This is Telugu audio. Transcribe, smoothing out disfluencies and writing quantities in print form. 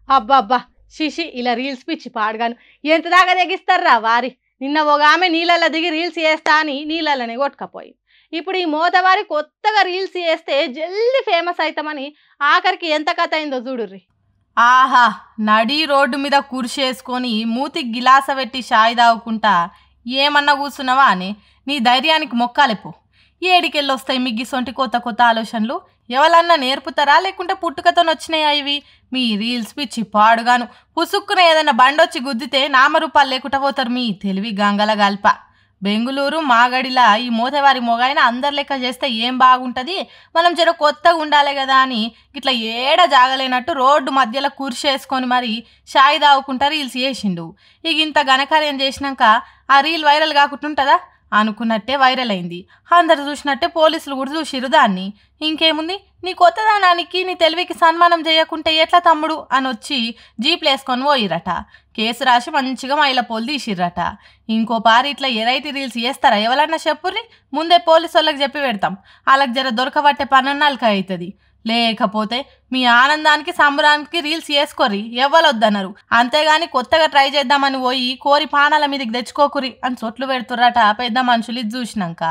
అబ్బబ్బా! షిషి ఇలా రీల్స్ పిచ్చి పాడుగాను. ఎంత దాకా తెగిస్తార్రా వారి. నిన్న ఒగామె నీళ్ళల్ల దిగి రీల్స్ చేస్తా అని నీళ్ళల్లనే కొట్టుకపోయింది. ఇప్పుడు ఈ మోతవారి కొత్తగా రీల్స్ చేస్తే జల్ది ఫేమస్ అయితామని ఆఖరికి ఎంత కథ అయిందో చూడుర్రి. ఆహా! నడి రోడ్డు మీద కుర్చేసుకొని మూతికి గిలాస పెట్టి షాయి తాగుకుంటా ఏమన్నా కూర్చున్నావా అని నీ ధైర్యానికి మొక్కాలిపో. ఏడికెళ్ళొస్తాయి మిగ్గిసొంటి కొత్త కొత్త ఆలోచనలు? ఎవరన్నా నేర్పుతారా లేకుంటే పుట్టుకతోనొచ్చినాయా ఇవి? మీ రీల్స్ పిచ్చి పాడుగాను. పుసుక్కున ఏదైనా బండొచ్చి గుద్దితే నామరూపాలు లేకుండా పోతారు మీ తెలివి గంగల గల్ప. బెంగుళూరు మాగడిలా ఈ మోతవారి మొగాయిన అందరి లెక్క చేస్తే ఏం బాగుంటుంది, మనం జర కొత్తగా ఉండాలి కదా అని ఇట్లా ఏడ జాగలేనట్టు రోడ్డు మధ్యలో కుర్చేసుకొని మరి షాయి తాగుకుంటా రీల్స్ చేసిండు. ఇక ఇంత ఘనకార్యం చేసినాక ఆ రీల్ వైరల్ కాకుంటుంటుందా? అనుకున్నట్టే వైరల్ అయింది. అందరు చూసినట్టే పోలీసులు కూడా చూసిరు దాన్ని. ఇంకేముంది, నీ కొత్తదానానికి నీ తెలివికి సన్మానం చేయకుంటే ఎట్లా తమ్ముడు అని వచ్చి జీప్లు వేసుకొని పోయిరట. కేసు రాసి మంచిగా మైలపోలు తీసిర్రట. ఇంకో పారి ఇట్లా ఎరైటీ రీల్స్ చేస్తారా ఎవరన్నా చెప్పుర్రి, ముందే పోలీసు వాళ్ళకి చెప్పి పెడతాం. వాళ్ళకి జర దొరకబట్టే పనన్నాళ్ళకి అవుతుంది. లేకపోతే మీ ఆనందానికి సంబరానికి రీల్స్ చేసుకోర్రి, ఎవ్వరొద్దన్నారు. అంతేగాని కొత్తగా ట్రై చేద్దామని పోయి కోరి పానాల మీదకి తెచ్చుకోకురి అని చొట్లు పెడుతుర్రట పెద్ద మనుషులు ఇది చూసినాక.